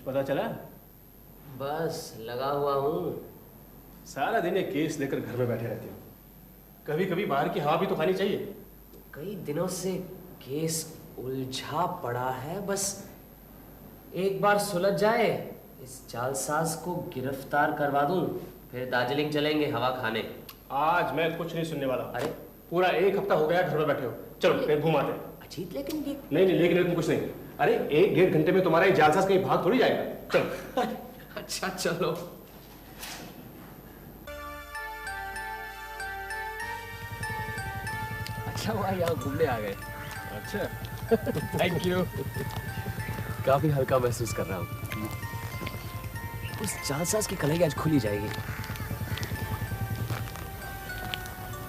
पता चला? बस लगा हुआ हूँ। सारा दिन एक केस लेकर घर में बैठे रहते हो। कभी कभी बाहर की हवा भी तो खानी चाहिए। कई दिनों से केस उलझा पड़ा है, बस एक बार सुलझ जाए, इस जालसाज को गिरफ्तार करवा दूं, फिर दार्जिलिंग चलेंगे हवा खाने। आज मैं कुछ नहीं सुनने वाला। अरे पूरा एक हफ्ता हो गया घर में बैठे हो, चलो कहीं घुमाते हैं। अजीत लेकिन ये नहीं नहीं, लेकिन तुम कुछ नहीं। अरे एक डेढ़ घंटे में तुम्हारा ये जालसाज कहीं भाग थोड़ी जाएगा। चलो। अच्छा चलो। अच्छा हुआ यहाँ घूमने आ गए। अच्छा थैंक यू। काफी हल्का महसूस कर रहा हूँ। उस जालसाज की कलाई आज खुली जाएगी।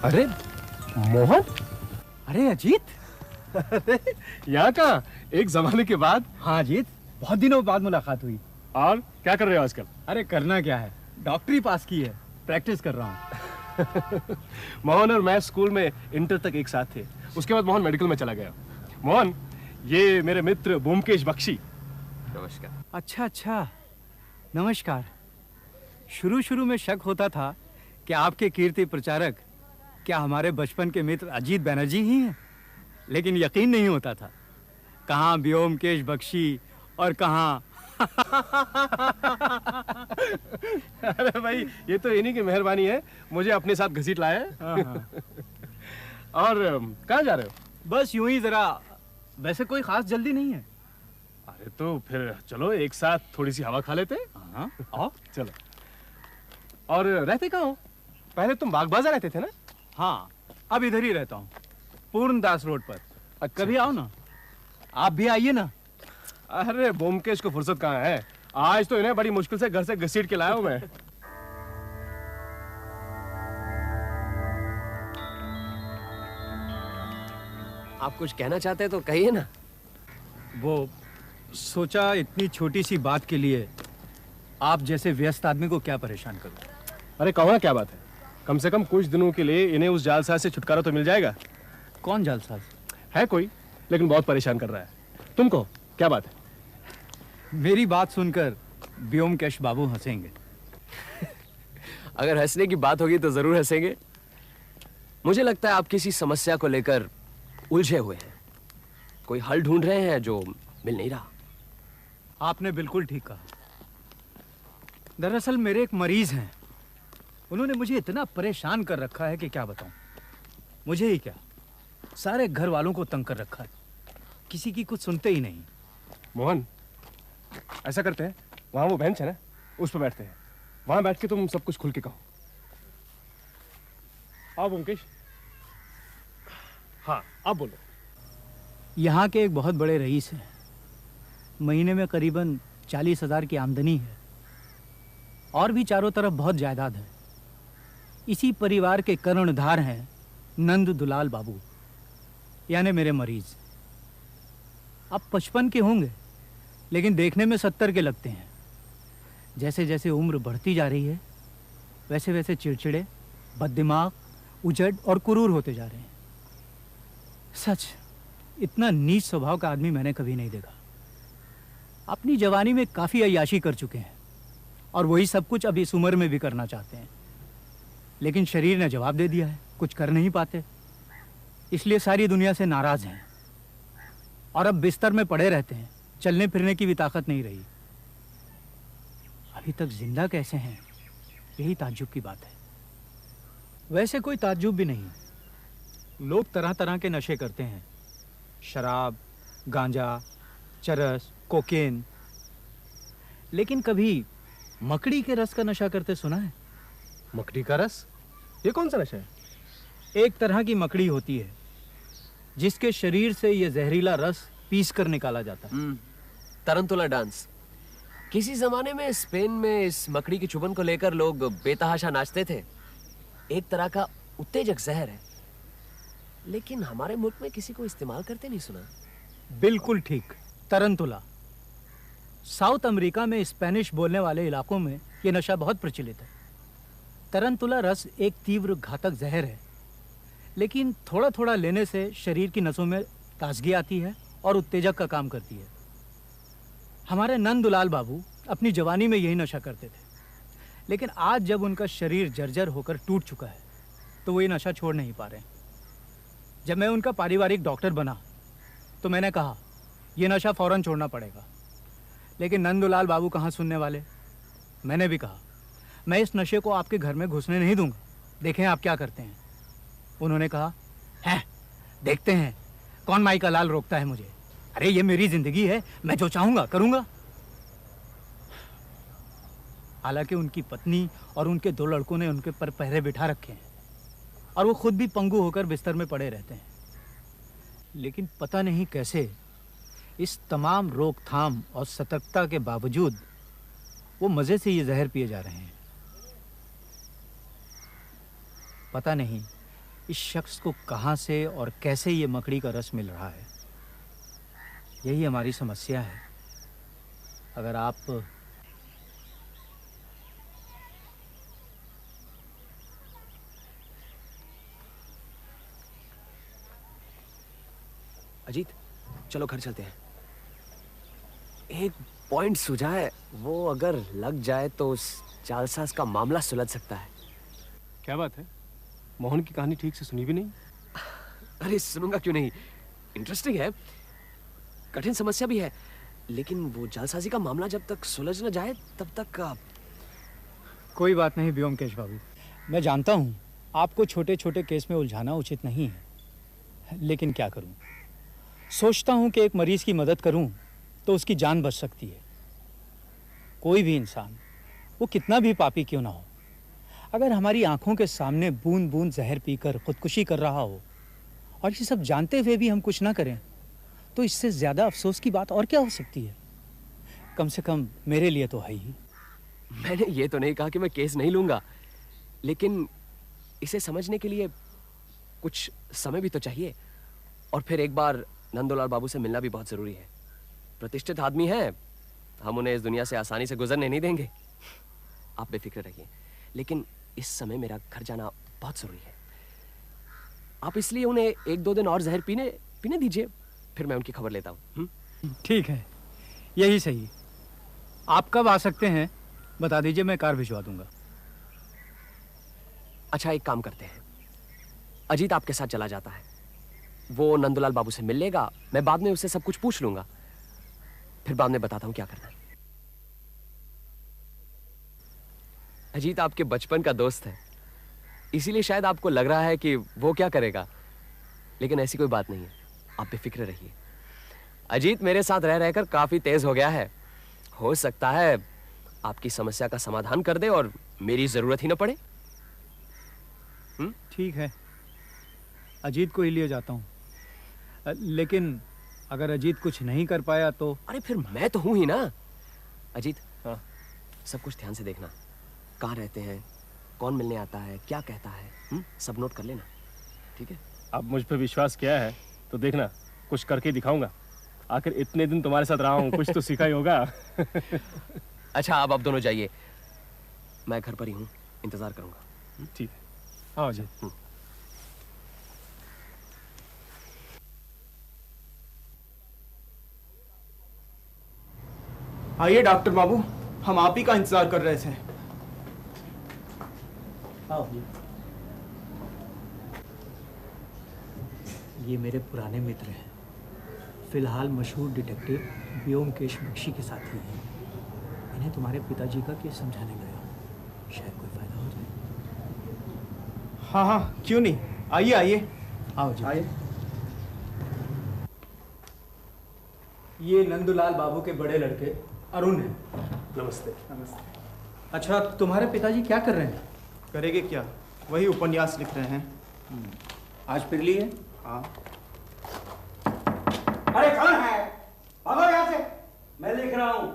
अरे मोहन, अरे अजीत, अरे यहाँ कहाँ, एक जमाने के बाद। हाँ अजीत, बहुत दिनों बाद मुलाकात हुई। और क्या कर रहे हो आजकल? अरे करना क्या है, डॉक्टरी पास की है, प्रैक्टिस कर रहा हूँ। मोहन और मैं स्कूल में इंटर तक एक साथ थे, उसके बाद मोहन मेडिकल में चला गया। मोहन, ये मेरे मित्र ब्योमकेश बख्शी। नमस्कार। अच्छा अच्छा, नमस्कार। शुरू शुरू में शक होता था कि आपके कीर्ति प्रचारक क्या हमारे बचपन के मित्र अजीत बनर्जी ही हैं, लेकिन यकीन नहीं होता था। कहाँ ब्योमकेश बख्शी और कहाँ अरे भाई, ये तो इन्हीं की मेहरबानी है, मुझे अपने साथ घसीट लाया है। और कहाँ जा रहे हो? बस यूं ही जरा, वैसे कोई खास जल्दी नहीं है। अरे तो फिर चलो एक साथ थोड़ी सी हवा खा लेते हैं। हाँ आओ। चलो। और रहते कहाँ हो? पहले तुम बाग बाजार रहते थे ना? हाँ, अब इधर ही रहता हूँ, पूर्णदास रोड पर। अच्छा। कभी आओ ना, आप भी आइए ना। अरे ब्योमकेश को फुर्सत कहाँ है, आज तो इन्हें बड़ी मुश्किल से घर से घसीट के लाया हूँ मैं। आप कुछ कहना चाहते हैं तो कहिए ना। वो सोचा इतनी छोटी सी बात के लिए आप जैसे व्यस्त आदमी को क्या परेशान करूं। अरे कहो ना, क्या बात है, कम से कम कुछ दिनों के लिए इन्हें उस जालसाज से छुटकारा तो मिल जाएगा। कौन जालसाज? है कोई, लेकिन बहुत परेशान कर रहा है। तुम कहो क्या बात है? मेरी बात सुनकर ब्योमकेश बाबू हंसेंगे। अगर हंसने की बात होगी तो जरूर हंसेंगे। मुझे लगता है आप किसी समस्या को लेकर उलझे हुए हैं, कोई हल ढूंढ रहे हैं जो मिल नहीं रहा। आपने बिल्कुल ठीक कहा। दरअसल मेरे एक मरीज हैं, उन्होंने मुझे इतना परेशान कर रखा है कि क्या बताऊं। मुझे ही क्या, सारे घर वालों को तंग कर रखा है, किसी की कुछ सुनते ही नहीं। मोहन, ऐसा करते हैं, वहां वो बेंच है ना, उस पर बैठते हैं, वहां बैठ के तुम सब कुछ खुल के कहो। आओ ब्योमकेश। हाँ आप बोलो। यहाँ के एक बहुत बड़े रईस हैं, महीने में करीबन 40,000 की आमदनी है, और भी चारों तरफ बहुत जायदाद है। इसी परिवार के कर्णधार हैं नंद दुलाल बाबू, यानी मेरे मरीज। अब 55 के होंगे, लेकिन देखने में 70 के लगते हैं। जैसे जैसे उम्र बढ़ती जा रही है, वैसे वैसे चिड़चिड़े, बददिमाग, उजड़ और कुरूर होते जा रहे हैं। सच, इतना नीच स्वभाव का आदमी मैंने कभी नहीं देखा। अपनी जवानी में काफ़ी अय्याशी कर चुके हैं, और वही सब कुछ अब इस उम्र में भी करना चाहते हैं, लेकिन शरीर ने जवाब दे दिया है, कुछ कर नहीं पाते। इसलिए सारी दुनिया से नाराज हैं, और अब बिस्तर में पड़े रहते हैं, चलने फिरने की भी ताकत नहीं रही। अभी तक जिंदा कैसे हैं, यही ताज्जुब की बात है। वैसे कोई ताज्जुब भी नहीं, लोग तरह तरह के नशे करते हैं, शराब, गांजा, चरस, कोकेन, लेकिन कभी मकड़ी के रस का नशा करते सुना है? मकड़ी का रस? ये कौन सा नशा है? एक तरह की मकड़ी होती है जिसके शरीर से यह जहरीला रस पीस कर निकाला जाता है। तरंतुला डांस। किसी जमाने में स्पेन में इस मकड़ी की चुभन को लेकर लोग बेतहाशा नाचते थे। एक तरह का उत्तेजक जहर है, लेकिन हमारे मुल्क में किसी को इस्तेमाल करते नहीं सुना। बिल्कुल ठीक, तरंतुला। साउथ अमेरिका में स्पेनिश बोलने वाले इलाकों में यह नशा बहुत प्रचलित है। तरंतुला रस एक तीव्र घातक जहर है, लेकिन थोड़ा थोड़ा लेने से शरीर की नसों में ताजगी आती है और उत्तेजक का काम करती है। हमारे नंदुलाल बाबू अपनी जवानी में यही नशा करते थे, लेकिन आज जब उनका शरीर जर्जर होकर टूट चुका है तो वो ये नशा छोड़ नहीं पा रहे हैं। जब मैं उनका पारिवारिक डॉक्टर बना तो मैंने कहा ये नशा फौरन छोड़ना पड़ेगा, लेकिन नंदुलाल बाबू कहाँ सुनने वाले। मैंने भी कहा मैं इस नशे को आपके घर में घुसने नहीं दूंगा, देखें आप क्या करते हैं। उन्होंने कहा है देखते हैं कौन माई का लाल रोकता है मुझे। अरे ये मेरी जिंदगी है, मैं जो चाहूंगा करूंगा। हालांकि उनकी पत्नी और उनके 2 लड़कों ने उनके पर पहरे बिठा रखे हैं और वो खुद भी पंगु होकर बिस्तर में पड़े रहते हैं, लेकिन पता नहीं कैसे इस तमाम रोकथाम और सतर्कता के बावजूद वो मजे से ये जहर पिए जा रहे हैं। पता नहीं इस शख्स को कहां से और कैसे ये मकड़ी का रस मिल रहा है। यही हमारी समस्या है। अगर आप अजीत, चलो घर चलते हैं। एक पॉइंट सूझा है, वो अगर लग जाए तो उस जालसाज का मामला सुलझ सकता है। क्या बात है? मोहन की कहानी ठीक से सुनी भी नहीं। अरे सुनूंगा क्यों नहीं, इंटरेस्टिंग है, कठिन समस्या भी है, लेकिन वो जालसाजी का मामला जब तक सुलझ न जाए तब तक कोई बात नहीं व्योमकेश बाबू, मैं जानता हूं आपको छोटे छोटे केस में उलझाना उचित नहीं है, लेकिन क्या करूं। सोचता हूं कि एक मरीज की मदद करूं तो उसकी जान बच सकती है। कोई भी इंसान, वो कितना भी पापी क्यों ना हो, अगर हमारी आंखों के सामने बूंद बूंद जहर पीकर खुदकुशी कर रहा हो और ये सब जानते हुए भी हम कुछ ना करें, तो इससे ज्यादा अफसोस की बात और क्या हो सकती है। कम से कम मेरे लिए तो है ही। मैंने ये तो नहीं कहा कि मैं केस नहीं लूंगा, लेकिन इसे समझने के लिए कुछ समय भी तो चाहिए। और फिर एक बार नंदुलाल बाबू से मिलना भी बहुत जरूरी है। प्रतिष्ठित आदमी हैं, हम उन्हें इस दुनिया से आसानी से गुजरने नहीं देंगे। आप बेफिक्र रहिए, लेकिन इस समय मेरा घर जाना बहुत जरूरी है। आप इसलिए उन्हें 1-2 दिन और जहर पीने दीजिए, फिर मैं उनकी खबर लेता हूँ। ठीक है, यही सही। आप कब आ सकते हैं बता दीजिए, मैं कार भिजवा दूंगा। अच्छा, एक काम करते हैं, अजीत आपके साथ चला जाता है, वो नंदुलाल बाबू से मिल लेगा, मैं बाद में उससे सब कुछ पूछ लूंगा, फिर बाद में बताता हूं क्या करना है। अजीत आपके बचपन का दोस्त है, इसीलिए शायद आपको लग रहा है कि वो क्या करेगा, लेकिन ऐसी कोई बात नहीं है, आप बेफिक्र रहिए। अजीत मेरे साथ रह रहकर काफी तेज हो गया है, हो सकता है आपकी समस्या का समाधान कर दे और मेरी जरूरत ही ना पड़े। ठीक है, अजीत को ही लिए जाता हूँ, लेकिन अगर अजीत कुछ नहीं कर पाया तो? अरे फिर मैं तो हूं ही ना। अजीत, हाँ, सब कुछ ध्यान से देखना, कहाँ रहते हैं, कौन मिलने आता है, क्या कहता है, सब नोट कर लेना, ठीक है? अब मुझ पे विश्वास किया है तो देखना, कुछ करके दिखाऊंगा। आखिर इतने दिन तुम्हारे साथ रहा हूँ, कुछ तो सीखा ही होगा। अच्छा, अब आप दोनों जाइए, मैं घर पर ही हूँ, इंतजार करूंगा। ठीक है, आओ जी। आइए डॉक्टर बाबू, हम आप ही का इंतजार कर रहे थे। आओ जी। ये मेरे पुराने मित्र हैं, फिलहाल मशहूर डिटेक्टिव व्योमकेश बख्शी के साथी हैं। इन्हें तुम्हारे पिताजी का केस समझाने गया हूँ, शायद कोई फायदा हो जाए। हाँ हाँ, क्यों नहीं, आइए आइए। आओ जी। आइए। ये नंदुलाल बाबू के बड़े लड़के अरुण हैं। नमस्ते। नमस्ते। अच्छा, तुम्हारे पिताजी क्या कर रहे हैं? करेंगे क्या, वही उपन्यास लिख रहे हैं। आज फिर लिए? हाँ। अरे कौन है? भागो यहाँ से, मैं लिख रहा हूँ।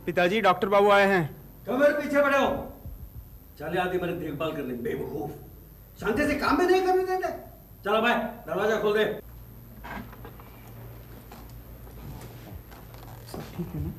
पिताजी, डॉक्टर बाबू आए हैं। क्यों मेरे पीछे पड़े हो? चले आती मेरी देखभाल करने, बेवकूफ, शांति से काम भी नहीं करने देते। चलो भाई, दरवाजा खोल दे। सब ठीक है ना?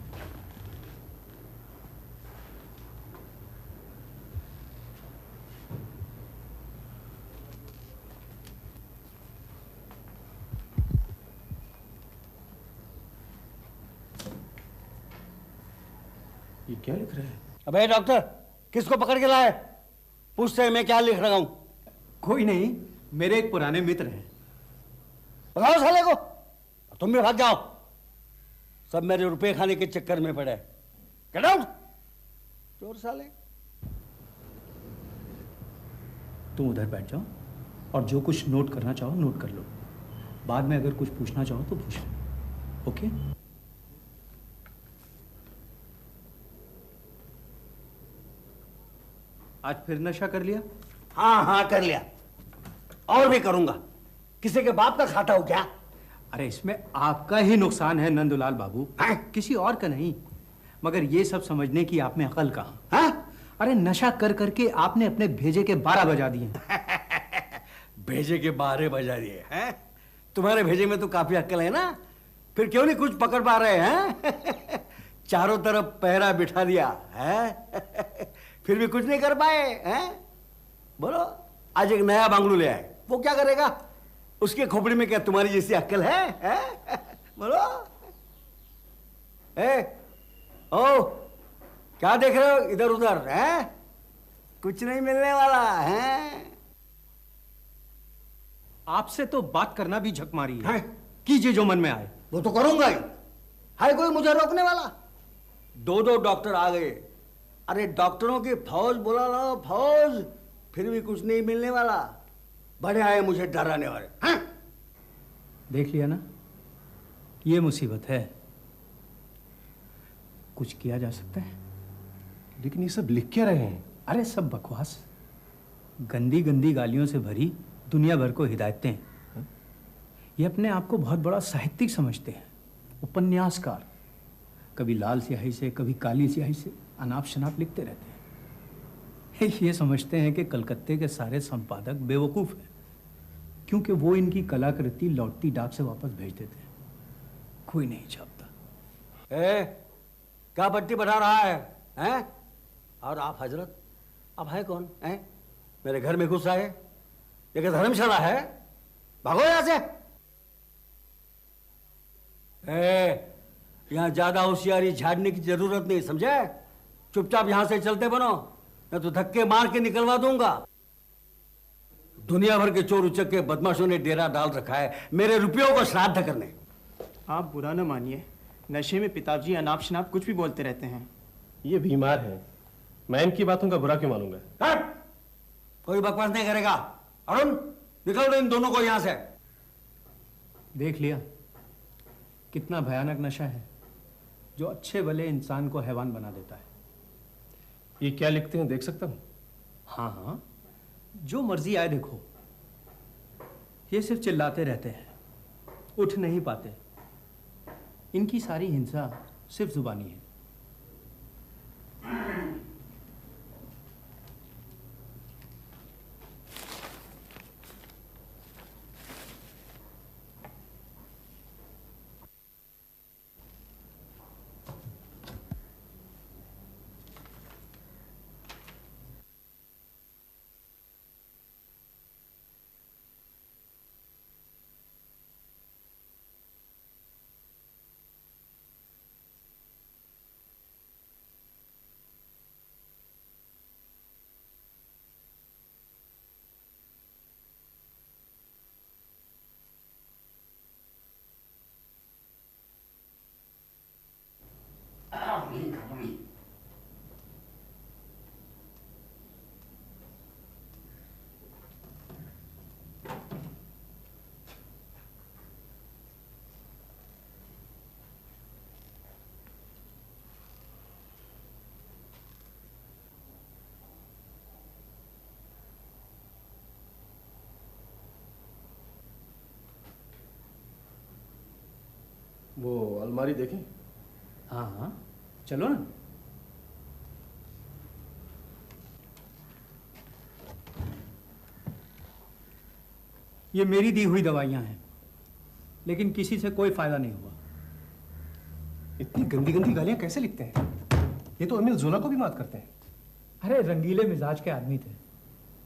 क्या लिख रहे हैं? अबे डॉक्टर, किसको पकड़ के लाए? पूछते हैं मैं क्या लिख रहा हूं। कोई नहीं, मेरे एक पुराने मित्र हैं। बताओ साले को, तुम भी भाग जाओ। सब मेरे रुपए खाने के चक्कर में पड़े। गेट आउट, चोर साले। तुम उधर बैठ जाओ और जो कुछ नोट करना चाहो नोट कर लो। बाद में अगर कुछ पूछना चाहो तो पूछ लो। ओके? आज फिर नशा कर लिया? हाँ हाँ कर लिया, और भी करूंगा। किसी के बाप का खाता हो क्या? अरे इसमें आपका ही नुकसान है नंदुलाल बाबू, किसी और का नहीं। मगर ये सब समझने की आप में अकल कहाँ? हाँ? अरे नशा कर करके आपने अपने भेजे के 12 बजा दिए। भेजे के 12 बजा दिए हैं? तुम्हारे भेजे में तो काफी अक्ल है ना, फिर क्यों नहीं कुछ पकड़ पा रहे हैं? चारों तरफ पहरा बिठा दिया है, फिर भी कुछ नहीं कर पाए हैं? बोलो, आज एक नया बांगलू ले आए, वो क्या करेगा? उसके खोपड़ी में क्या तुम्हारी जैसी अक्ल है? बोलो। ओ, क्या देख रहे हो इधर उधर? हैं? कुछ नहीं मिलने वाला है। आपसे तो बात करना भी झक मारी है। कीजिए जो मन में आए। वो तो करूंगा ही। है कोई मुझे रोकने वाला? 2 डॉक्टर आ गए। अरे डॉक्टरों की फौज बुला लो, फौज, फिर भी कुछ नहीं मिलने वाला। बड़े आए मुझे डराने वाले। हैं? देख लिया ना, ये मुसीबत है। कुछ किया जा सकता है? लेकिन ये सब लिख क्या रहे हैं? अरे सब बकवास, गंदी गंदी गालियों से भरी दुनिया भर को हिदायतें। ये अपने आप को बहुत बड़ा साहित्यिक समझते हैं, उपन्यासकार। कभी लाल स्याही से कभी काली स्याही से अनाप शनाप लिखते रहते हैं। ये समझते हैं कि कलकत्ते के सारे संपादक बेवकूफ़ हैं, क्योंकि वो इनकी कलाकृति लौटती डाक से वापस भेज देते हैं। कोई नहीं छापता। क्या पट्टी बढ़ा रहा है? हैं? और आप हजरत, आप है कौन? हैं? मेरे घर में घुस आए? ये क्या धर्मशाला है? भागो यहां से। यहां ज्यादा होशियारी झाड़ने की जरूरत नहीं, समझे? चुपचाप यहां से चलते बनो, मैं तो धक्के मार के निकलवा दूंगा। दुनिया भर के चोर उचक्के बदमाशों ने डेरा डाल रखा है मेरे रुपयों को श्राद्ध करने। आप बुरा न मानिए, नशे में पिताजी अनाप शनाप कुछ भी बोलते रहते हैं। ये बीमार है, मैं इनकी बातों का बुरा क्यों मानूंगा? कोई बकवास नहीं करेगा। अरुण, निकल दो इन दोनों को यहां से। देख लिया कितना भयानक नशा है जो अच्छे भले इंसान को हैवान बना देता है। ये क्या लिखते हैं, देख सकता हूं? हाँ हाँ, जो मर्जी आए देखो। ये सिर्फ चिल्लाते रहते हैं, उठ नहीं पाते। इनकी सारी हिंसा सिर्फ जुबानी है। वो अलमारी देखें? हाँ हाँ, चलो ना। ये मेरी दी हुई दवाइयां हैं, लेकिन किसी से कोई फायदा नहीं हुआ। इतनी गंदी गंदी गालियां कैसे लिखते हैं? ये तो अमीर जोला को भी मात करते हैं। अरे रंगीले मिजाज के आदमी थे,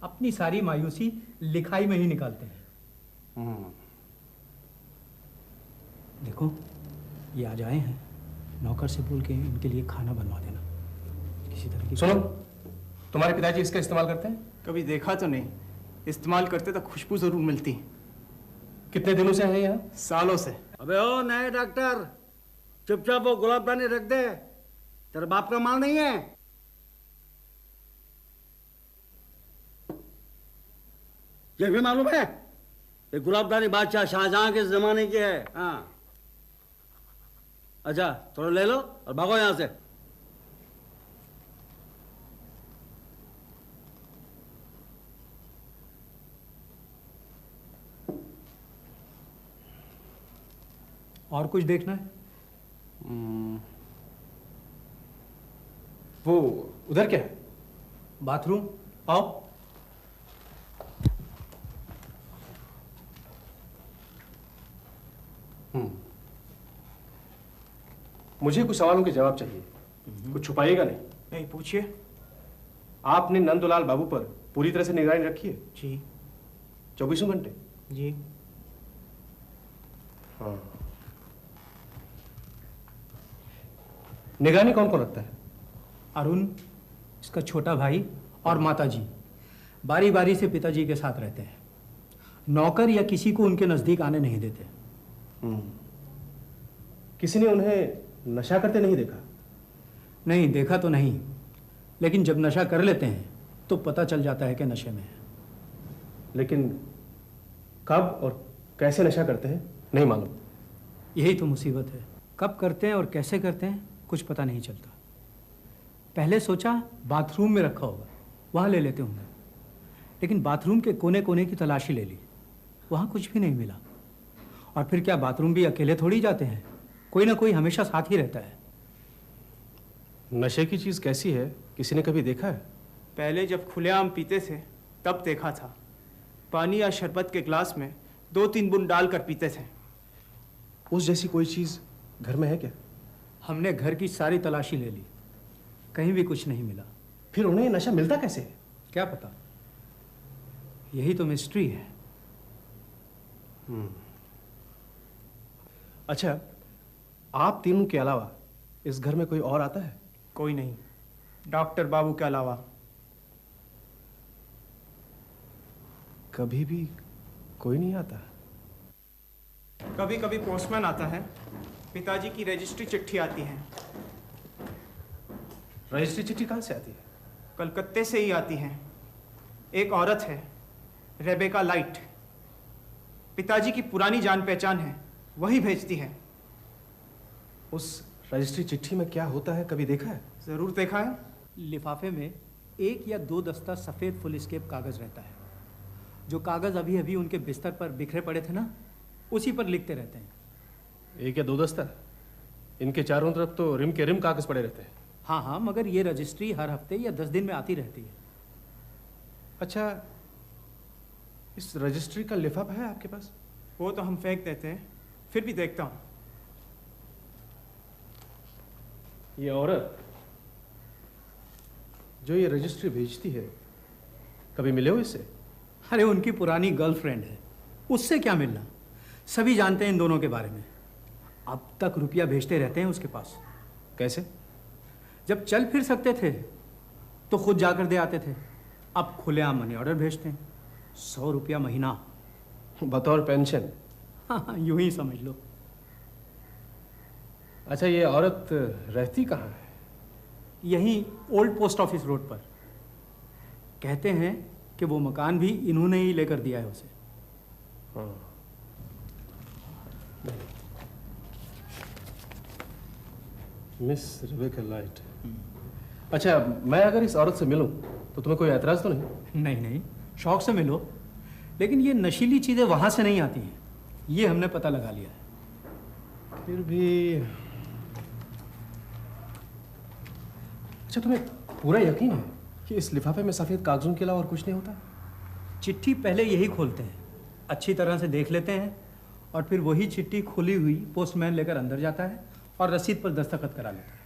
अपनी सारी मायूसी लिखाई में ही निकालते हैं। देखो, ये आज आए हैं, नौकर से बोल के इनके लिए खाना बनवा देना। किसी तरह की। सुनो, तुम्हारे पिताजी इसका इस्तेमाल करते हैं? कभी देखा तो नहीं, इस्तेमाल करते तो खुशबू जरूर मिलती। कितने दिनों से हैं यहाँ? सालों से। अबे ओ नए डॉक्टर, चुपचाप वो गुलाबदानी रख दे, तेरे बाप का माल नहीं है। ये भी मालूम है, ये गुलाबदानी बादशाह शाहजहां के जमाने की है। हाँ, अच्छा थोड़ा ले लो और भागो यहां से। और कुछ देखना है? वो उधर क्या है? बाथरूम, आओ। मुझे कुछ सवालों के जवाब चाहिए। कुछ छुपाइएगा नहीं। नहीं, पूछिए। आपने नंदलाल बाबू पर पूरी तरह से निगरानी रखी है? जी। 24 घंटे? जी। हाँ। निगरानी कौन कौन रखता है? अरुण, इसका छोटा भाई और माताजी बारी बारी से पिताजी के साथ रहते हैं। नौकर या किसी को उनके नजदीक आने नहीं देते। किसी ने उन्हें नशा करते नहीं देखा? नहीं, देखा तो नहीं, लेकिन जब नशा कर लेते हैं तो पता चल जाता है कि नशे में है। लेकिन कब और कैसे नशा करते हैं नहीं मालूम। यही तो मुसीबत है, कब करते हैं और कैसे करते हैं कुछ पता नहीं चलता। पहले सोचा बाथरूम में रखा होगा, वहाँ ले लेते होंगे, लेकिन बाथरूम के कोने कोने की तलाशी ले ली, वहाँ कुछ भी नहीं मिला। और फिर क्या बाथरूम भी अकेले थोड़ी जाते हैं, कोई ना कोई हमेशा साथ ही रहता है। नशे की चीज कैसी है, किसी ने कभी देखा है? पहले जब खुलेआम पीते थे तब देखा था। पानी या शरबत के ग्लास में 2-3 बूंद डालकर पीते थे। उस जैसी कोई चीज घर में है क्या? हमने घर की सारी तलाशी ले ली, कहीं भी कुछ नहीं मिला। फिर उन्हें नशा मिलता कैसे है? क्या पता, यही तो मिस्ट्री है। अच्छा, आप तीनों के अलावा इस घर में कोई और आता है? कोई नहीं, डॉक्टर बाबू के अलावा। कभी भी कोई नहीं आता? कभी कभी पोस्टमैन आता है, पिताजी की रजिस्ट्री चिट्ठी आती है। रजिस्ट्री चिट्ठी कहाँ से आती है? कलकत्ते से ही आती है। एक औरत है, रेबेका लाइट, पिताजी की पुरानी जान पहचान है, वही भेजती है। उस रजिस्ट्री चिट्ठी में क्या होता है, कभी देखा है? जरूर देखा है। लिफाफे में 1 या 2 दस्ता सफ़ेद फुलस्केप कागज़ रहता है। जो कागज़ अभी अभी उनके बिस्तर पर बिखरे पड़े थे ना, उसी पर लिखते रहते हैं। 1 या 2 दस्ता? इनके चारों तरफ तो रिम के रिम कागज पड़े रहते हैं। हाँ हाँ, मगर ये रजिस्ट्री हर हफ्ते या 10 दिन में आती रहती है। अच्छा, इस रजिस्ट्री का लिफाफा है आपके पास? वो तो हम फेंक देते हैं, फिर भी देखता हूँ। ये औरत जो ये रजिस्ट्री भेजती है, कभी मिले हो इससे? अरे उनकी पुरानी गर्लफ्रेंड है, उससे क्या मिलना। सभी जानते हैं इन दोनों के बारे में। अब तक रुपया भेजते रहते हैं उसके पास। कैसे? जब चल फिर सकते थे तो खुद जाकर दे आते थे, अब खुलेआम मनी ऑर्डर भेजते हैं। 100 रुपया महीना। बतौर पेंशन? हाँ, यूं ही समझ लो। अच्छा, ये औरत रहती कहाँ है? यहीं ओल्ड पोस्ट ऑफिस रोड पर। कहते हैं कि वो मकान भी इन्होंने ही लेकर दिया है उसे। हाँ। Miss Rebecca light. अच्छा, मैं अगर इस औरत से मिलूं तो तुम्हें कोई एतराज तो नहीं? नहीं नहीं, शौक से मिलो, लेकिन ये नशीली चीज़ें वहाँ से नहीं आती हैं, ये हमने पता लगा लिया है। फिर भी अच्छा, तुम्हें पूरा यकीन है कि इस लिफाफे में सफ़ेद कागजों के अलावा और कुछ नहीं होता? चिट्ठी पहले यही खोलते हैं, अच्छी तरह से देख लेते हैं, और फिर वही चिट्ठी खुली हुई पोस्टमैन लेकर अंदर जाता है और रसीद पर दस्तखत करा लेता है।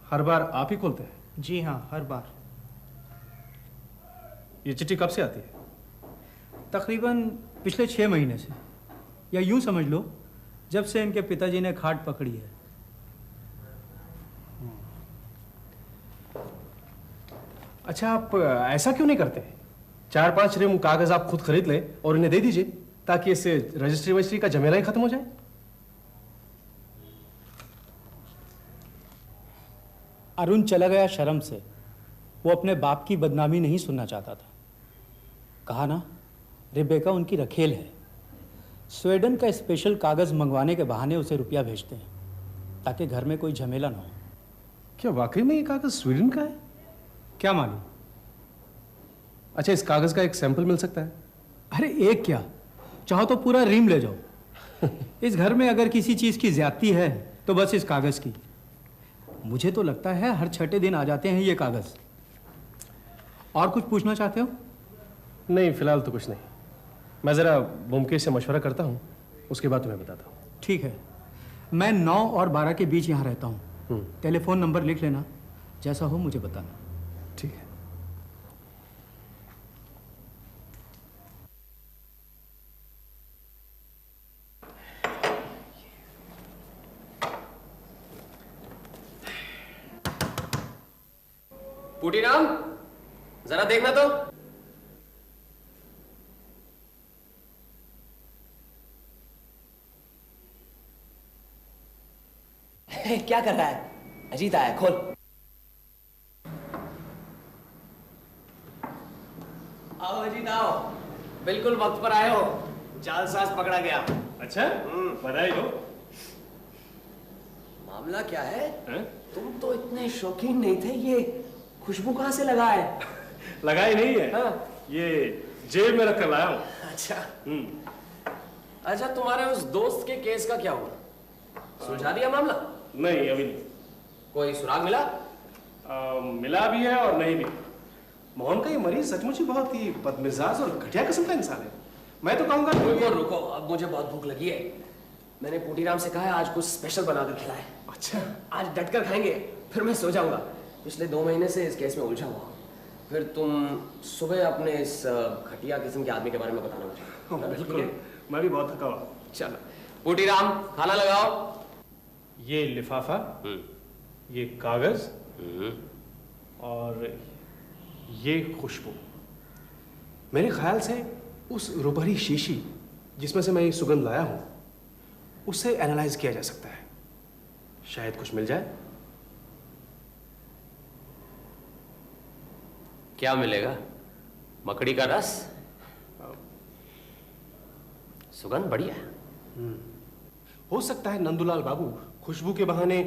हर बार आप ही खोलते हैं? जी हाँ, हर बार। ये चिट्ठी कब से आती है? तकरीबन पिछले 6 महीने से, या यूं समझ लो जब से इनके पिताजी ने खाट पकड़ी है। अच्छा, आप ऐसा क्यों नहीं करते? 4-5 रिम कागज आप खुद खरीद लें और इन्हें दे दीजिए, ताकि इससे रजिस्ट्री वजिस्ट्री का झमेला ही खत्म हो जाए। अरुण चला गया शर्म से। वो अपने बाप की बदनामी नहीं सुनना चाहता था। कहा ना, रेबेका उनकी रखेल है। स्वीडन का स्पेशल कागज मंगवाने के बहाने उसे रुपया भेजते हैं, ताकि घर में कोई झमेला ना हो। क्या वाकई में ये कागज स्वीडन का है? क्या मालूम। अच्छा, इस कागज का एक सैंपल मिल सकता है? अरे एक क्या, चाहो तो पूरा रीम ले जाओ। इस घर में अगर किसी चीज की ज्यादती है तो बस इस कागज की। मुझे तो लगता है हर छठे दिन आ जाते हैं ये कागज। और कुछ पूछना चाहते हो? नहीं, फिलहाल तो कुछ नहीं। मैं जरा मुमकेश से मशवरा करता हूँ, उसके बाद तुम्हें बताता हूँ। ठीक है। मैं 9 और 12 के बीच यहाँ रहता हूँ। टेलीफोन नंबर लिख लेना, जैसा हो मुझे बताना। ठीक है। पुटीराम, जरा देखना तो। क्या कर रहा है? अजीत आया, खोल। आओ अजीत आओ, बिल्कुल वक्त पर आए हो। जालसाज पकड़ा गया। अच्छा, बधाई हो। मामला क्या है? तुम तो इतने शौकीन नहीं थे, ये खुशबू कहां से लगा है? लगाई नहीं है। हाँ। ये जेब में रख कर लाया हूँ। अच्छा। अच्छा, तुम्हारे उस दोस्त के केस का क्या हुआ? सुलझा दिया मामला? नहीं, अभी नहीं। कोई सुराग मिला? मिला भी है और नहीं भी। मोहन का ये मरीज सचमुच ही बहुत ही बदमिजाज और घटिया किस्म का इंसान है। मैं तो कहूंगा रुको रुको, अब मुझे बहुत भूख लगी है। मैंने पुटीराम से कहा है आज कुछ स्पेशल बनाकर खिलाए। अच्छा, आज डटकर खाएंगे, फिर मैं सो जाऊंगा। पिछले 2 महीने से इस केस में उलझा हुआ। फिर तुम सुबह अपने इस घटिया किस्म के आदमी के बारे में बताना मुझे। बिल्कुल। मैं भी बहुत थका हुआ। चलो पुटीराम, खाना लगाओ। ये लिफाफा, ये कागज और ये खुशबू, मेरे ख्याल से उस रुपहरी शीशी जिसमें से मैं ये सुगंध लाया हूं, उससे एनालाइज किया जा सकता है। शायद कुछ मिल जाए। क्या मिलेगा? मकड़ी का रस? सुगंध बढ़िया है। हो सकता है नंदूलाल बाबू खुशबू के बहाने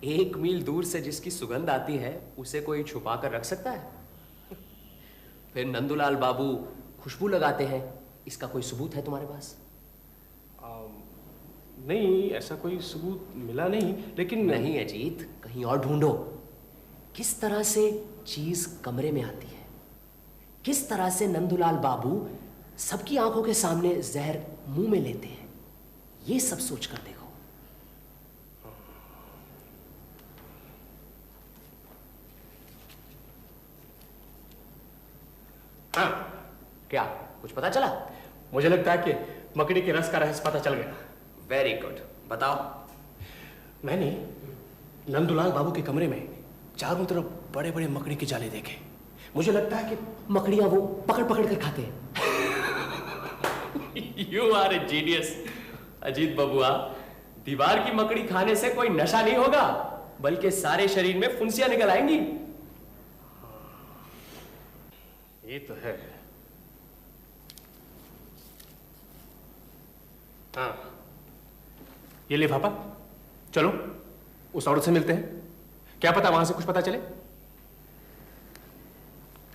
1 मील दूर से जिसकी सुगंध आती है उसे कोई छुपा कर रख सकता है? फिर नंदूलाल बाबू खुशबू लगाते हैं, इसका कोई सबूत है तुम्हारे पास? नहीं, ऐसा कोई सबूत मिला नहीं, लेकिन नहीं अजीत, कहीं और ढूंढो। किस तरह से चीज कमरे में आती है, किस तरह से नंदूलाल बाबू सबकी आंखों के सामने जहर मुंह में लेते हैं, ये सब सोच कर देखो। हाँ, क्या कुछ पता चला? मुझे लगता है कि मकड़ी के रस का रहस्य पता चल गया। वेरी गुड, बताओ। मैंने नंदूलाल बाबू के कमरे में चारों तरफ बड़े बड़े मकड़ी के जाले देखे। मुझे लगता है कि मकड़ियां वो पकड़ पकड़ कर खाते हैं। You are a genius Ajit बबुआ। दीवार की मकड़ी खाने से कोई नशा नहीं होगा, बल्कि सारे शरीर में फुंसियां निकल आएंगी। ये तो है। हाँ, ये लिफाफा, चलो उस औरत से मिलते हैं। क्या पता वहां से कुछ पता चले।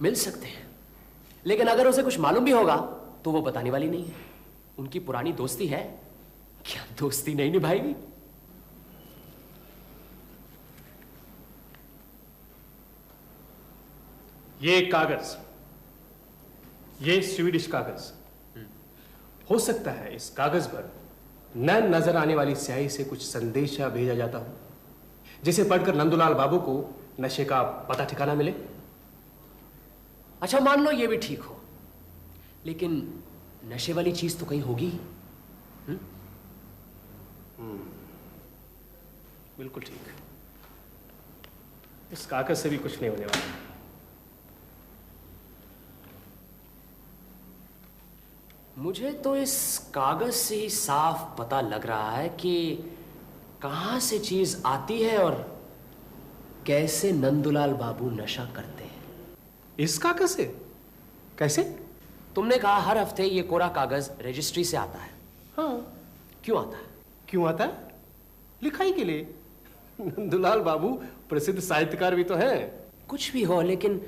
मिल सकते हैं, लेकिन अगर उसे कुछ मालूम भी होगा तो वो बताने वाली नहीं है। उनकी पुरानी दोस्ती है, क्या दोस्ती नहीं निभाएगी? ये कागज, ये स्वीडिश कागज, हो सकता है इस कागज पर न नजर आने वाली स्याही से कुछ संदेशा भेजा जाता हो, जिसे पढ़कर नंदूलाल बाबू को नशे का पता ठिकाना मिले। अच्छा, मान लो ये भी ठीक हो, लेकिन नशे वाली चीज तो कहीं होगी। बिल्कुल ठीक। इस कागज से भी कुछ नहीं होने वाला। मुझे तो इस कागज से ही साफ पता लग रहा है कि कहां से चीज आती है और कैसे नंदुलाल बाबू नशा करते हैं। इस कागज से? कैसे? तुमने कहा हर हफ्ते ये कोरा कागज रजिस्ट्री से आता है। हाँ। क्यों आता है? क्यों आता है? लिखाई के लिए। नंदुलाल बाबू प्रसिद्ध साहित्यकार भी तो हैं। कुछ भी हो, लेकिन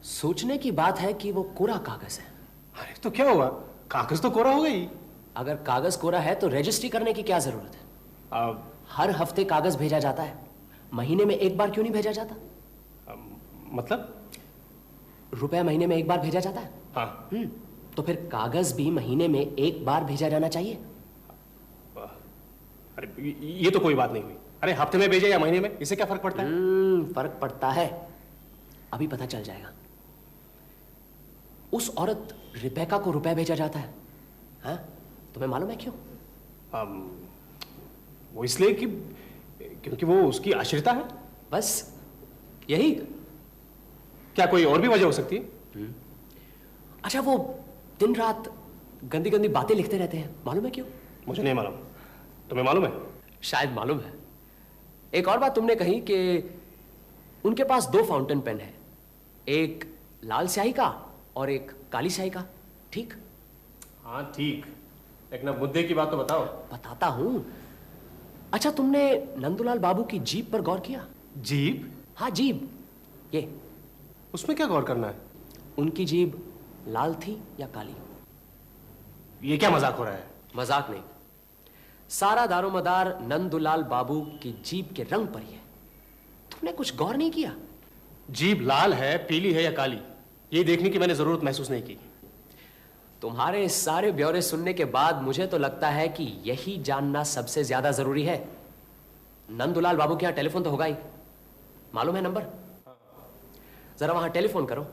सोचने की बात है कि वो कोरा कागज है। अरे तो क्या हुआ, कागज तो कोरा हो गई। अगर कागज कोरा है तो रजिस्ट्री करने की क्या जरूरत है? हर हफ्ते कागज भेजा जाता है, महीने में एक बार क्यों नहीं भेजा जाता? मतलब? रुपया महीने में एक बार भेजा जाता है। हाँ। तो फिर कागज भी महीने में एक बार भेजा जाना चाहिए। अरे ये तो कोई बात नहीं हुई। अरे हफ्ते में भेजे या महीने में, इससे क्या फर्क पड़ता है? फर्क पड़ता है, अभी पता चल जाएगा। उस औरत रिबेका को रुपया भेजा जाता है, हाँ? तुम्हें मालूम है क्यों? वो इसलिए कि क्योंकि वो उसकी आश्रिता है। बस यही? क्या कोई और भी वजह हो सकती है? अच्छा, वो दिन रात गंदी गंदी बातें लिखते रहते हैं, मालूम है क्यों? मुझे नहीं मालूम, तुम्हें मालूम है? शायद मालूम है। एक और बात तुमने कही कि उनके पास 2 फाउंटेन पेन है, एक लाल स्याही का और एक काली स्याही का, ठीक? हाँ ठीक, लेकिन अब मुद्दे की बात तो बताओ। बताता हूं। अच्छा, तुमने नंदुलाल बाबू की जीभ पर गौर किया? जीभ? हाँ, जीभ। ये उसमें क्या गौर करना है? उनकी जीभ लाल थी या काली? ये क्या मजाक हो रहा है? मजाक नहीं, सारा दारोमदार नंदुलाल बाबू की जीभ के रंग पर ही है। तुमने कुछ गौर नहीं किया? जीभ लाल है, पीली है या काली, ये देखने की मैंने जरूरत महसूस नहीं की। तुम्हारे सारे ब्यौरे सुनने के बाद मुझे तो लगता है कि यही जानना सबसे ज्यादा जरूरी है। नंदुलाल बाबू के यहां टेलीफोन तो होगा ही, मालूम है नंबर? जरा वहां टेलीफोन करो।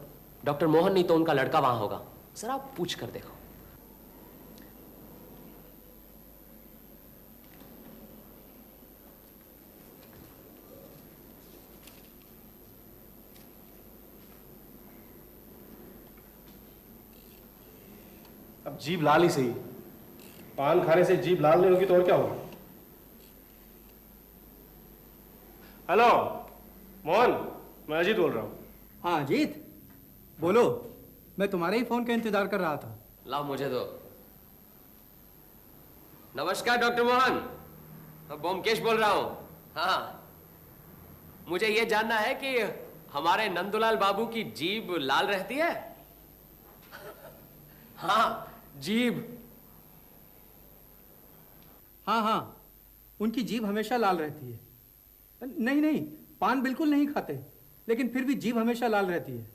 डॉक्टर मोहन नहीं तो उनका लड़का वहां होगा, जरा पूछ कर देखो। अब जीभ लाल ही सही, पान खाने से जीभ लाल नहीं होगी तो और क्या होगा? हेलो मोहन, मैं अजीत बोल रहा हूं। हाँ अजीत, बोलो। मैं तुम्हारे ही फोन का इंतजार कर रहा था। लाओ मुझे दो। नमस्कार डॉक्टर मोहन, मैं बोमकेश बोल रहा हूं। हाँ, मुझे यह जानना है कि हमारे नंदुलाल बाबू की जीभ लाल रहती है? हाँ, जीभ। हाँ हाँ, उनकी जीभ हमेशा लाल रहती है। नहीं नहीं, पान बिल्कुल नहीं खाते, लेकिन फिर भी जीभ हमेशा लाल रहती है।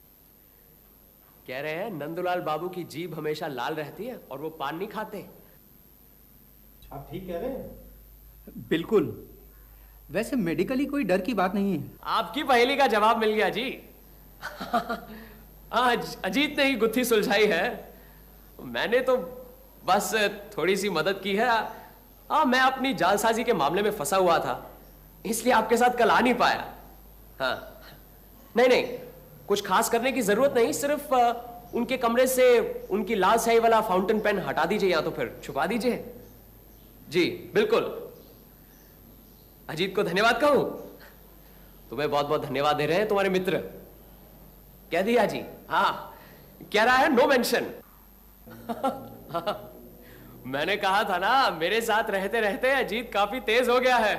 कह रहे हैं नंदुलाल बाबू की जीभ हमेशा लाल रहती है और वो पान नहीं खाते। आप ठीक कह रहे हैं? बिल्कुल। वैसे मेडिकली कोई डर की बात नहीं है। आपकी पहेली का जवाब मिल गया जी। आज अजीत ने ही गुत्थी सुलझाई है, मैंने तो बस थोड़ी सी मदद की है। मैं अपनी जालसाजी के मामले में फंसा हुआ था, इसलिए आपके साथ कल आ नहीं पाया। हाँ, नहीं नहीं, कुछ खास करने की जरूरत नहीं, सिर्फ उनके कमरे से उनकी लाल स्याही वाला फाउंटेन पेन हटा दीजिए या तो फिर छुपा दीजिए। जी बिल्कुल। अजीत को धन्यवाद कहूं? तुम्हें बहुत बहुत धन्यवाद दे रहे हैं तुम्हारे मित्र। कह दिया जी? हाँ, कह रहा है नो मेंशन। मैंने कहा था ना, मेरे साथ रहते रहते अजीत काफी तेज हो गया है।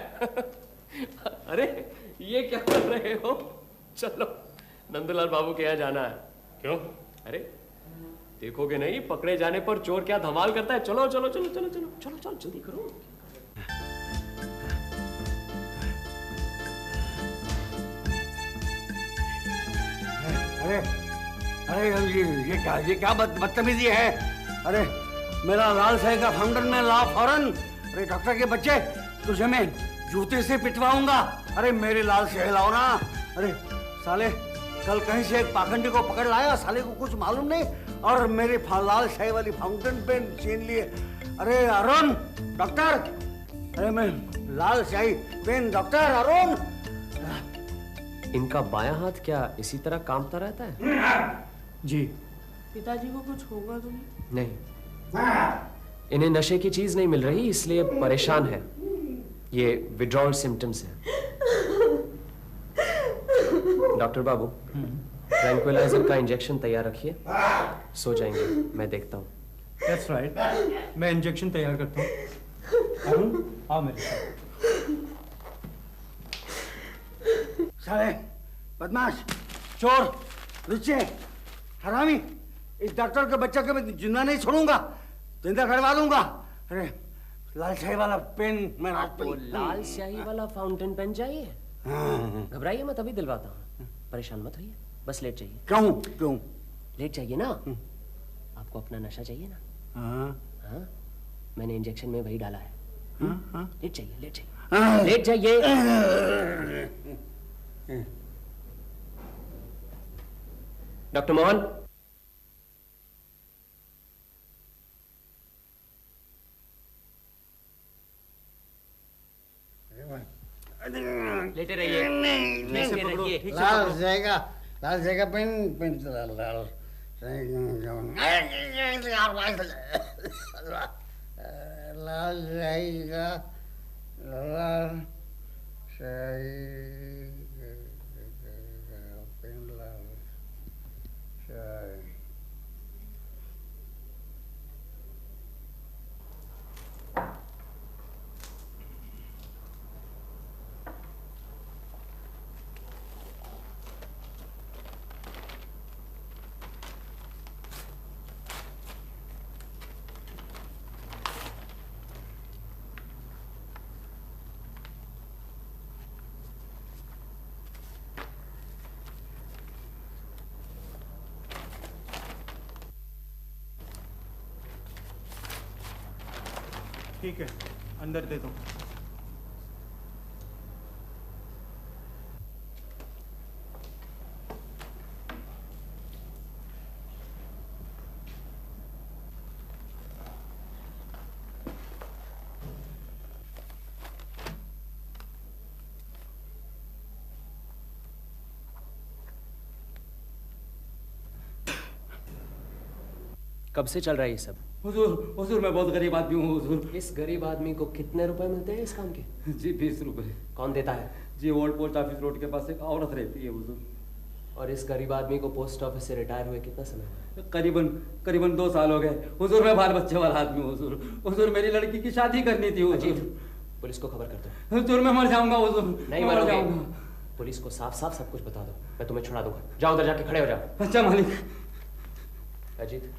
अरे ये क्या कर रहे हो? चलो नंदुलाल बाबू के यहाँ जाना है। क्यों? अरे देखोगे नहीं, पकड़े जाने पर चोर क्या धमाल करता है। चलो चलो चलो चलो चलो चलो चलो, जल्दी करो। अरे अरे ये क्या बदतमीजी है? अरे मेरा लाल स्याही का फाउंटेन में ला फौरन। अरे डॉक्टर के बच्चे, तुझे मैं जूते से पिटवाऊंगा। अरे मेरी लाल स्याही लाओ ना। अरे साले, कल कहीं से एक पाखंडी को पकड़ लाया, साले को कुछ मालूम नहीं, और मेरी लाल स्याही वाली फाउंटेन पेन छीन लिए। अरे अरुण डॉक्टर, अरे मैं लाल स्याही पेन डॉक्टर अरुण। इनका बायां हाथ क्या इसी तरह कांपता रहता है? जी। पिताजी को कुछ होगा तो नहीं? नहीं, इन्हें नशे की चीज नहीं मिल रही, इसलिए परेशान है। ये विड्रॉल सिम्टम्स है। डॉक्टर बाबू, ट्रैंक्विलाइजर का इंजेक्शन तैयार रखिए, सो जाएंगे, मैं देखता हूँ। That's right. मैं इंजेक्शन तैयार करता हूँ। अरुण, आओ मेरे साथ। साले, बदमाश, चोर, लुच्चे, हरामी, इस डॉक्टर के बच्चे को मैं जिंदा नहीं छोड़ूंगा, जिंदा करवा दूंगा। अरे लाल शाही वाला पेन मैं रात पे। लाल स्याही वाला फाउंटेन पेन चाहिए? घबराइए मत, अभी दिलवाता हूँ। परेशान मत होइए, बस लेट जाइए। क्यों? लेट जाइए ना। आपको अपना नशा चाहिए ना? हाँ, मैंने इंजेक्शन में वही डाला है। लेट जाइए, लेट जाइए। डॉक्टर मोहन, लेटे रहिए। लाल जाएगा पेन चला लाल जाएगा लाल पेन लाल ठीक है, अंदर दे दो। कब से चल रहा है ये सब? हुजूर मैं बहुत गरीब आदमी हूँ हुजूर। इस गरीब आदमी को कितने रुपए मिलते हैं इस काम के? जी 20 रुपए। कौन देता है? जी ओल्ड पोस्ट ऑफिस रोड के पास एक औरत रहती है हुजूर। और इस गरीब आदमी को पोस्ट ऑफिस से रिटायर हुए कितना समय हुआ? करीबन 2 साल हो गए हुजूर। मैं बाल बच्चे वाला आदमी हूँ हुजूर। हुजूर मेरी लड़की की शादी करनी थी हुजूर। पुलिस को खबर कर दो। हुजूर मैं मर जाऊंगा हुजूर। नहीं मरोगे। पुलिस को साफ साफ सब कुछ बता दो, मैं तुम्हें छुड़ा दूंगा। जाओ उधर जाके खड़े हो जाओ। अच्छा मालिक। अजीत,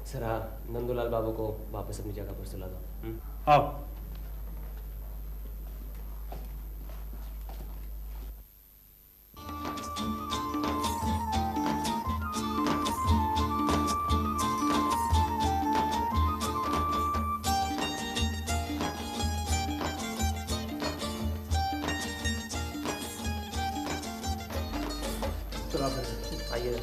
जरा नंदूलाल बाबू को वापस अपनी जगह पर सुला दो। आओ। आइए।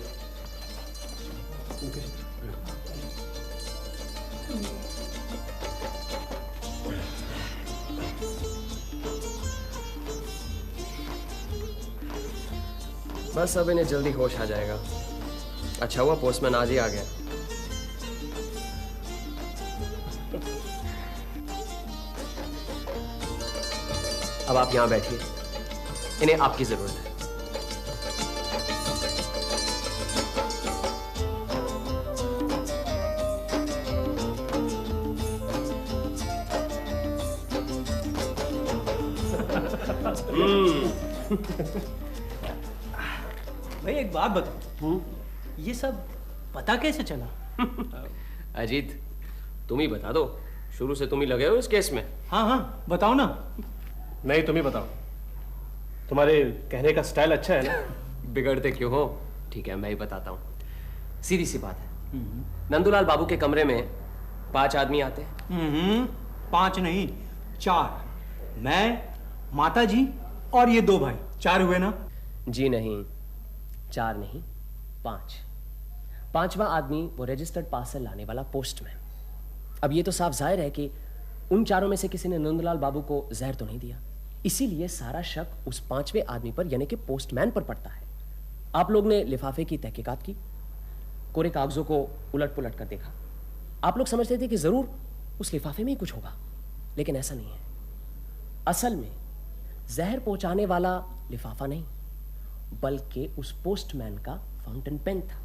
बस अब इन्हें जल्दी होश आ जाएगा। अच्छा हुआ पोस्टमैन आज ही आ गया। अब आप यहां बैठिए, इन्हें आपकी जरूरत है। भाई एक बात बताओ, ये सब पता कैसे चला? अजीत, तुम ही बता दो, शुरू से तुम ही लगे हो इस केस में। हाँ बताओ ना। नहीं, तुम ही बताओ, तुम्हारे कहने का स्टाइल अच्छा है ना। बिगड़ते क्यों हो? ठीक है, मैं ही बताता हूँ। सीधी सी बात है, नंदूलाल बाबू के कमरे में 5 आदमी आते हैं। 5 नहीं 4, मैं, माता जी और ये 2 भाई, 4 हुए ना? जी नहीं, 4 नहीं 5। 5वां आदमी वो रजिस्टर्ड पार्सल लाने वाला पोस्टमैन। अब ये तो साफ जाहिर है कि उन 4 में से किसी ने नंदलाल बाबू को जहर तो नहीं दिया, इसीलिए सारा शक उस 5वें आदमी पर यानी कि पोस्टमैन पर पड़ता है। आप लोग ने लिफाफे की तहकीकात की, कोरे कागजों को उलट पुलट कर देखा, आप लोग समझते थे कि जरूर उस लिफाफे में ही कुछ होगा, लेकिन ऐसा नहीं है। असल में जहर पहुंचाने वाला लिफाफा नहीं, बल्कि उस पोस्टमैन का फाउंटेन पेन था।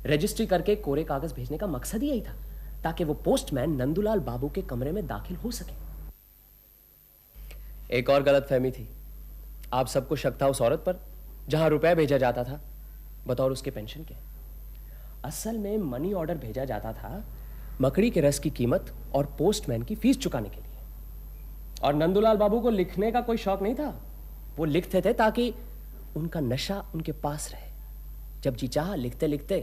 रजिस्ट्री करके कोरे कागज भेजने का मकसद ही यही था, ताकि वो पोस्टमैन नंदूलाल बाबू के कमरे में दाखिल हो सके। एक और गलतफहमी थी। आप सबको शक था उस औरत पर, जहां रुपए भेजा जाता था बतौर उसके पेंशन के। असल में मनी ऑर्डर भेजा जाता था मकड़ी के रस की कीमत और पोस्टमैन की फीस चुकाने के लिए। और नंदूलाल बाबू को लिखने का कोई शौक नहीं था, वो लिखते थे ताकि उनका नशा उनके पास रहे। जब जी चाहा लिखते लिखते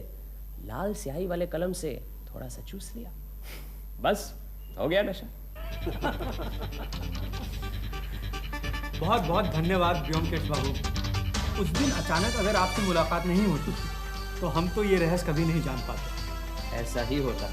लाल स्याही वाले कलम से थोड़ा सा चूस लिया, बस हो गया नशा। बहुत बहुत धन्यवाद व्योमकेश बाबू। उस दिन अचानक अगर आपसे मुलाकात नहीं होती तो हम तो ये रहस्य कभी नहीं जान पाते। ऐसा ही होता।